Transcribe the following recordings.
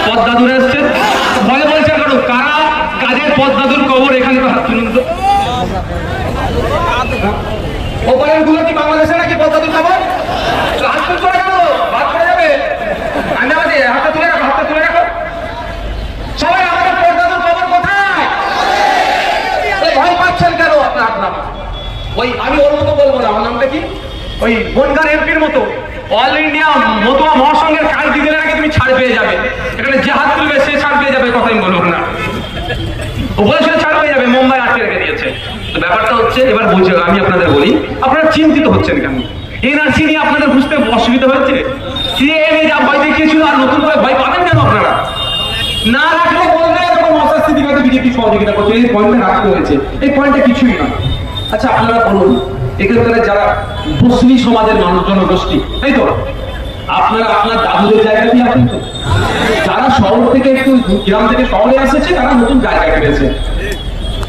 পদ্মাদুর এসছে ভয় বলছে কারো কারা কাজের পদ্মাদুর কবর এখানে তো হাত তুলুন তো ওপারের গুলো কি বাংলাদেশে নাকি পদ্মাদুর কবর হাত তুলছো না কেন ভাত করে যাবে আমি আমাদের হাতটা তুলে রাখো হাতটা তুলে রাখো সবাই আমাদের পদ্মাদুর কবর কোথায় ভয় পাচ্ছেন কেন আপনার আপনার ওই আমি ওর মতো বলবো না আমার নামটা কি ওই বনগাঁ এমপির মতো অল ইন্ডিয়া মতুয়া মহাসংঘের কাজ দিলে নাকি তুমি ছাড় পেয়ে যাবে এখানে যে হাত তুলবে সে ছাড় পেয়ে যাবে কথাই বলবো না ওপরে সে ছাড় পেয়ে যাবে মুম্বাই আটকে রেখে দিয়েছে তো ব্যাপারটা হচ্ছে এবার বুঝে আমি আপনাদের বলি আপনারা চিন্তিত হচ্ছেন কেন এনআরসি নিয়ে আপনাদের বুঝতে অসুবিধা হচ্ছে সিএএ নিয়ে যা ভয় দেখিয়েছিল আর নতুন করে ভয় পাবেন কেন আপনারা না রাখলে বলবে এরকম অশাস্তি দিকে বিজেপি সহযোগিতা করছে এই পয়েন্টটা রাখতে হয়েছে এই পয়েন্টটা কিছুই না আচ্ছা আপনারা বলুন এখানকার যারা মুসলিম সমাজের মানুষ জনগোষ্ঠী তাই তো আপনারা আপনার দাদুদের জায়গা দিয়ে আছেন তো যারা শহর থেকে একটু গ্রাম থেকে শহরে এসেছে তারা নতুন জায়গা পেয়েছে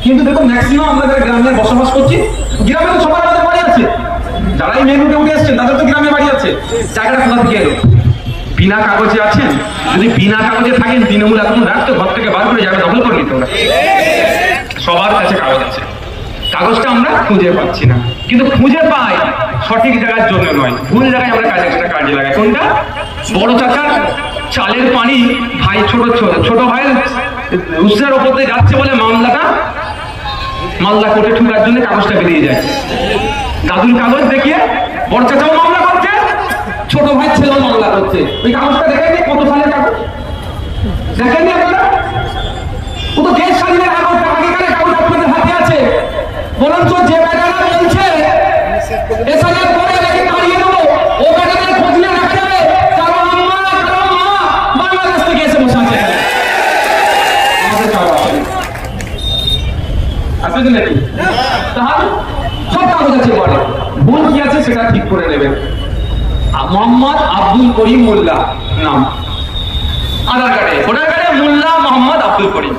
কিন্তু দেখুন ম্যাক্সিমাম আমরা যারা গ্রামে বসবাস করছি গ্রামে তো সবার আমাদের বাড়ি আছে যারা এই মেন রুটে উঠে এসছেন তাদের তো গ্রামে বাড়ি আছে জায়গাটা কোথা থেকে এলো বিনা কাগজে আছেন যদি বিনা কাগজে থাকেন তৃণমূল এখন রাখতো ঘর থেকে বার করে জায়গা দখল করে নিতে ওরা সবার কাছে কাগজ আছে কাগজটা আমরা খুঁজে পাচ্ছি না কিন্তু খুঁজে পাই সঠিক জায়গার জন্য নয় ভুল জায়গায় আমরা কাজে লাগাই কোনটা বড় চাচার চালের পানি ভাই ছোট ভাইয়ের উৎসের ওপর দিয়ে যাচ্ছে বলে মামলা কোর্টে ঠুকার জন্য কাগজটা বেরিয়ে যায় দাদুর কাগজ দেখিয়ে বড় চাচাও মামলা করছে ছোট ভাই ছেলেও মামলা করছে ওই কাগজটা দেখেন কত সালের কাগজ দেখেননি আপনারা ও তো দেশ স্বাধীনের কাগজ আগেকারের কাগজ আপনাদের হাতে আছে বরঞ্চ যে ব্যাটারা বলছে এসআইআর পরে নাকি তাড়িয়ে দেবো ও ব্যাটাদের খোঁজ নিয়ে রাখতে হবে কারো আম্মা কারো মা বাংলাদেশ থেকে এসে বসে আছে আসলে নাকি তাহলে সব কাগজ আছে বলে ভুল কি আছে সেটা ঠিক করে নেবেন মোহাম্মদ আব্দুল করিম মোল্লা নাম আধার কার্ডে ভোটার কার্ডে মোল্লা মোহাম্মদ আব্দুল করিম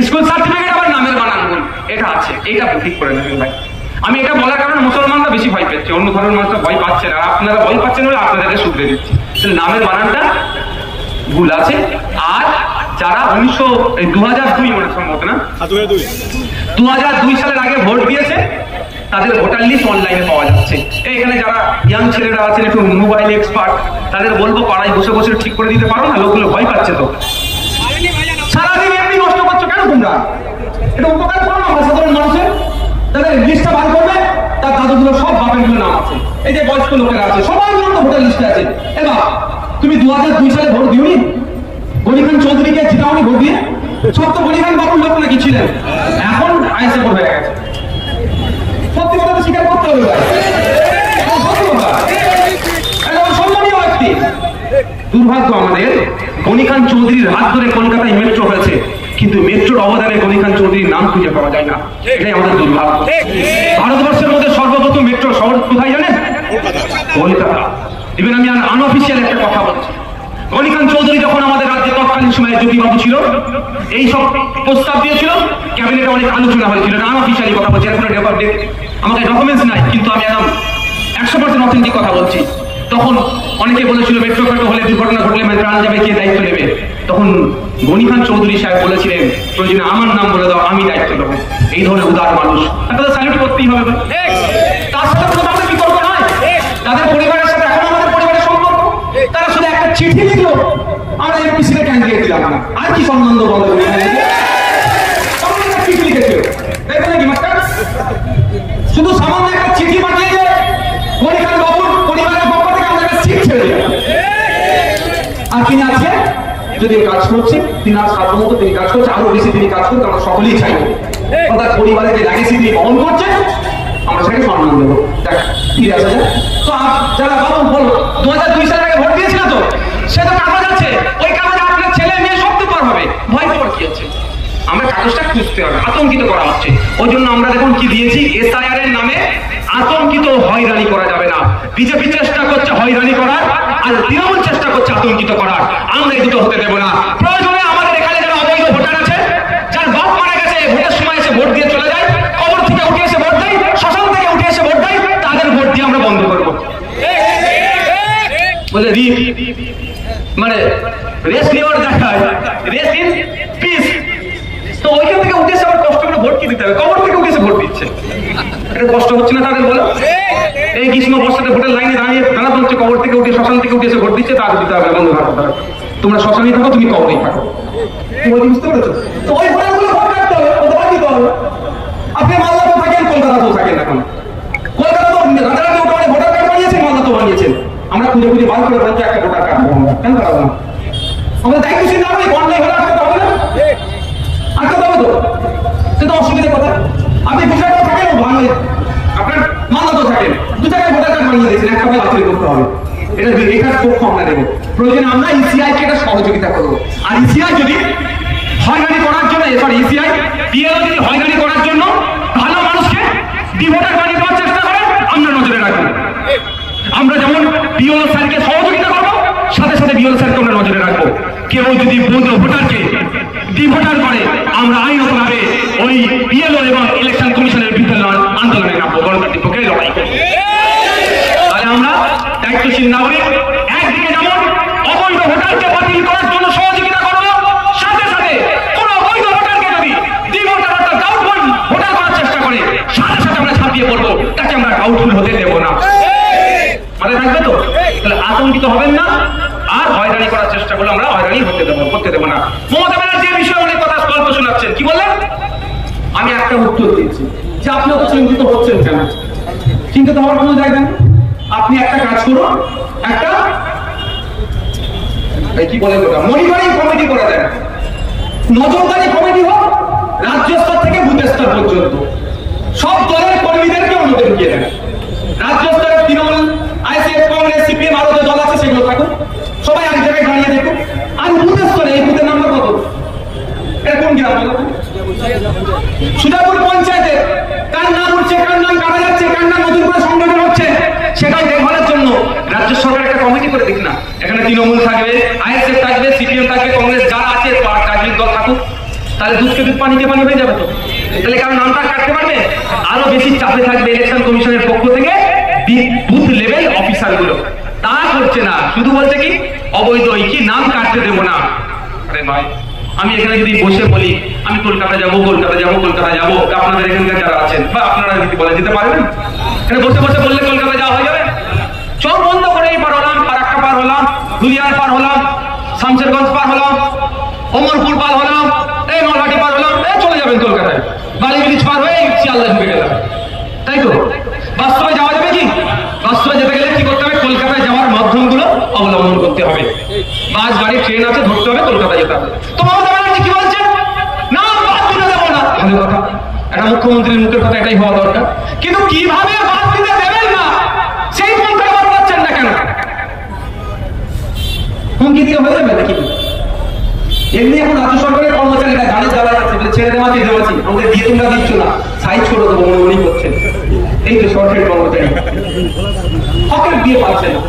স্কুল সার্টিফিকেট আবার নামের বানান ভুল এটা আছে এইটা ঠিক করে নেবেন ভাই আমি এটা বলার কারণে মুসলমানরা বেশি ভয় পাচ্ছে অন্য ধর্মের মানুষরা ভয় পাচ্ছে না আপনারা ভয় পাচ্ছেন বলে আপনাদেরকে শুধরে দিচ্ছি নামের বানানটা ভুল আছে আর যারা 2002 মনে সম্ভব না 2002 সালের আগে ভোট দিয়েছে তাদের ভোটার লিস্ট অনলাইনে পাওয়া যাচ্ছে এখানে যারা ইয়াং ছেলেরা আছেন একটু মোবাইল এক্সপার্ট তাদের বলবো পাড়ায় বসে বসে ঠিক করে দিতে পারো না লোকগুলো ভয় পাচ্ছে তো সারাদিন এমনি নষ্ট করছো কেন তোমরা এটা উপকার করো না সাধারণ মানুষের তাদের লিস্টটা বার করবে তার দাদুগুলো সব বাপেরগুলো নাম আছে এই যে বয়স্ক লোকেরা আছে সবাই নাম তো ভোটার লিস্টে আছে এবার তুমি 2002 সালে ভোট দিওনি গনি খান চৌধুরীকে জিতাওনি ভোট দিয়ে সব তো গনি খান বাবুর লোক নাকি ছিলেন এখন আইএসএ ভোট হয়ে গেছে সত্যি কথা তো স্বীকার করতে হবে সম্মানীয় ব্যক্তি দুর্ভাগ্য আমাদের গনি খান চৌধুরীর হাত ধরে কলকাতায় মেট্রো হয়েছে কিন্তু মেট্রোর অবদানে গনি খান চৌধুরীর নাম খুঁজে পাওয়া যায় না এটাই আমাদের দুর্ভাগ্য ভারতবর্ষের মধ্যে সর্বপ্রথম মেট্রো শহর কোথায় জানেন কলকাতা ইভেন আমি আনঅফিসিয়াল একটা কথা বলছি গনি খান চৌধুরী যখন আমাদের রাজ্যে তৎকালীন সময়ে জ্যোতিবাবু ছিল এই সব প্রস্তাব দিয়েছিল ক্যাবিনেটে অনেক আলোচনা হয়েছিল আনঅফিসিয়ালি কথা বলছি এখন আমাকে ডকুমেন্টস নাই কিন্তু আমি একদম 100% অথেন্টিক কথা বলছি তখন অনেকে বলেছিল মেট্রো ফেট্রো হলে দুর্ঘটনা ঘটলে মানে প্রাণ যাবে কে দায়িত্ব নেবে তখন গনি খান চৌধুরী সাহেব বলেছিলেন প্রয়োজনে আমার নাম বলে দাও আমি দায়িত্ব নেবো এই ধরনের উদার মানুষ তাদের স্যালুট করতেই হবে তার সাথে কোনো আমাদের বিতর্ক নয় তাদের পরিবারের সাথে এখন আমাদের পরিবারের সম্পর্ক তারা শুধু একটা চিঠি লিখলো আমরা এমপিসিতে ক্যান্ডিডেট দিলাম না আর কি সম্বন্ধ বলে চিঠি লিখেছিল দেখবেন নাকি মাস্টার শুধু সামান্য একটা চিঠি পাঠিয়ে দিয়ে গনি খান বাবুর পরিবারের পক্ষ থেকে আমাদের সিট ছেড়ে দিলাম আর তিনি আছে যদি কাজ করছে তিনি আর সাধারণত তিনি কাজ করছে আরো বেশি তিনি কাজ করতে আমরা সকলেই চাইব তার পরিবারের যে লেগেসি তিনি বহন করছেন আমরা সেটাকে সম্মান দেবো দেখ ফিরে আসা যায় তো যারা বাবু বলো 2002 সালের আগে ভোট দিয়েছিল তো সে তো কাগজ আছে ওই কাগজে আপনার ছেলে মেয়ে সব তো পার হবে ভয় পাওয়ার কি আছে আমরা কাগজটা খুঁজতে হবে আতঙ্কিত করা হচ্ছে ওই জন্য আমরা দেখুন কি দিয়েছি এসআইআর এর নামে আতঙ্কিত হয়রানি করা যাবে না বিজেপি চেষ্টা করছে হয়রানি করার আর তৃণমূল চেষ্টা করছে আতঙ্কিত করার আমরা এই দুটো হতে দেবো না প্রয়োজনে আমাদের এখানে যারা অবৈধ ভোটার আছে যার বাপ মারা গেছে ভোটের সময় এসে ভোট দিয়ে চলে যায় কবর থেকে উঠে এসে ভোট দেয় শ্মশান থেকে উঠে এসে ভোট দেয় তাদের ভোট দিয়ে আমরা বন্ধ করবো বলে মানে রেস্ট নেওয়ার জায়গায় রেস্ট ইন পিস। তো ওইখান থেকে উঠে এসে আবার কষ্ট করে ভোট কি দিতে হবে, কবর থেকে উঠে এসে ভোট দিচ্ছে। এটা কষ্ট হচ্ছে না তাদের বলো? এই গ্রীষ্ম বর্ষাতে ভোটের লাইনে দাঁড়িয়ে দাঁড়াতে হচ্ছে, কবর থেকে উঠে শ্মশান থেকে উঠে এসে ভোট দিচ্ছে, তার দিতে হবে বন্ধু থাকো। তোমরা শ্মশানেই থাকো, তুমি কবরেই থাকো। বুঝতে পেরেছো? তো ওই ভোটারগুলো ভোট কাটতে হবে, ভোট দিতে হবে। আপনি মালদাতেও থাকেন, কলকাতাতেও থাকেন, এখন কলকাতাতেও রাজারাতে ওখানে ভোটার কার্ড বানিয়েছেন, মালদাতেও বানিয়েছেন। আমরা খুঁজে খুঁজে বার করে বলছি একটা ভোটার কার্ড কেন করাবো না? আমাদের দায়িত্বশীল নাগরিক, অন্যায় হলে আটকাতে হবে না? আটকাতে হবে তো, সেটা অসুবিধার কথা। আপনি গুজরাটেও থাকেন, আপনার মালদাতেও থাকেন, দু জায়গায় ভোটার কার্ড বানিয়ে দিয়েছেন, একটা ভাই বাতিল করতে হবে। এটার পক্ষ আমরা দেবো। প্রয়োজনে আমরা ইসিআই কে এটা সহযোগিতা করবো। আর ইসিআই যদি হয়রানি করার জন্য, ইসিআই পিএলও যদি হয়রানি করার জন্য ভালো মানুষকে ডিভোটার বানিয়ে দেওয়ার চেষ্টা করে, আমরা নজরে রাখবো। আমরা যেমন পিএলও স্যারকে সহযোগিতা করবো, সাথে সাথে পিএলও স্যারকে আমরা নজরে রাখবো। কেউ যদি বৈধ ভোটারকে ডিভোটার করে, আমরা আইনগতভাবে ওই পিএলও এবং ইলেকশন কমিশনের বিরুদ্ধে আন্দোলনে নামবো, গণতান্ত্রিক পক্ষে লড়াই করবো। তাহলে আমরা দায়িত্বশীল নাগরিক, একদিকে যেমন অবৈধ ভোটারকে বাতিল করার জন্য সহযোগিতা করবো, সাথে সাথে কোন অবৈধ ভোটারকে যদি ডিভোটার অর্থাৎ ডাউটফুল ভোটার করার চেষ্টা করে, সাথে সাথে আমরা ছাপিয়ে পড়বো, তাকে আমরা ডাউটফুল হতে দেবো না। মাথায় থাকবে তো? তাহলে আতঙ্কিত হবেন না, আর হয়রানি করার চেষ্টা করলে আমরা হয়রানি করতে দেবো না। মমতা ব্যানার্জি যে বিষয়ে অনেক কথা গল্প শোনাচ্ছেন, কি বললেন? আমি একটা উত্তর দিচ্ছি যে আপনি অত চিন্তিত হচ্ছেন কেন? চিন্তিত হওয়ার কোনো জায়গা নেই। আপনি একটা কাজ করুন, একটা কি বলেন ওটা, মনিটরিং কমিটি করে দেন, নজরদারি কমিটি হোক, রাজ্য স্তর থেকে বুথ স্তর পর্যন্ত সব দলের কর্মীদেরকে অনুমতি দিয়ে দেন। রাজ্য স্তরে তৃণমূল, আইসিএফ, কংগ্রেস, সিপিএম আরো যে দল আছে সেগুলো থাকুক, সবাই এক জায়গায় দাঁড়িয়ে দেখুন। আর বুথ স্তরে এই বুথের নাম্বার কত? এটা কোন গ্রাম? সুজাপুর পঞ্চায়েতে কার নাম উঠছে, কার নাম কাটা যাচ্ছে, কার নাম নতুন করে সংগঠন হচ্ছে, সেটাই দেখভালের জন্য রাজ্য সরকার একটা কমিটি করে দিক না। এখানে তৃণমূল থাকবে, আইএসএফ থাকবে, সিপিএম থাকবে, কংগ্রেস যারা আছে রাজনৈতিক দল থাকুক, তাহলে দুধকে দুধ পানিকে পানি হয়ে যাবে তো। তাহলে কারণ নামটা কাটতে পারবে, আরো বেশি চাপে থাকবে ইলেকশন কমিশনের পক্ষ থেকে বুথ লেভেল অফিসার গুলো। তা করছে না, শুধু বলছে কি অবৈধ কি নাম কাটতে দেবো না। আরে ভাই, আমি এখানে যদি বসে বলি আমি কলকাতা যাবো, কলকাতা যাবো, কলকাতা যাবো, আপনাদের এখানকার যারা আছেন বা আপনারা যদি বলে যেতে পারবেন? এখানে বসে বসে বললে কলকাতা যাওয়া হয়ে যাবে? চোখ বন্ধ করেই পার হলাম, ফারাক্কা পার হলাম, দুলিয়ার পার হলাম, শামশেরগঞ্জ পার হলাম, অমরপুর পার হলাম, এই নলহাটি পার হলাম, চলে যাবেন কলকাতায়। বালি ব্রিজ পার হয়ে শিয়ালদা ঢুকে গেলাম, তাই তো? বাস্তবে যাওয়া যাবে কি? বাস্তবে যেতে গেলে কি করতে হবে? কলকাতায় যাওয়ার মাধ্যমগুলো অবলম্বন করতে হবে। বাস, গাড়ি, ট্রেন আছে, ধরতে হবে, কলকাতা যেতে হবে। তো মমতা ব্যানার্জি কি বলছেন? না, বাদ দিতে দেবো না। ভালো কথা, একটা মুখ্যমন্ত্রীর মুখের কথা এটাই হওয়া দরকার। কিন্তু কিভাবে বাদ দিতে দেবেন না সেই পন্থা বাদ পাচ্ছেন না কেন? হুমকি দিয়ে হয়ে যাবে নাকি? এমনি এখন রাজ্য সরকারের কর্মচারীরা গাড়ি জ্বালা যাচ্ছে, ছেড়ে দেওয়াছি দেওয়াছি, আমাদের দিয়ে তোমরা দিচ্ছ না, সাইজ করে দেবো মনে করছেন। এই তো সরকারি কর্মচারী হকের দিয়ে পাচ্ছে না।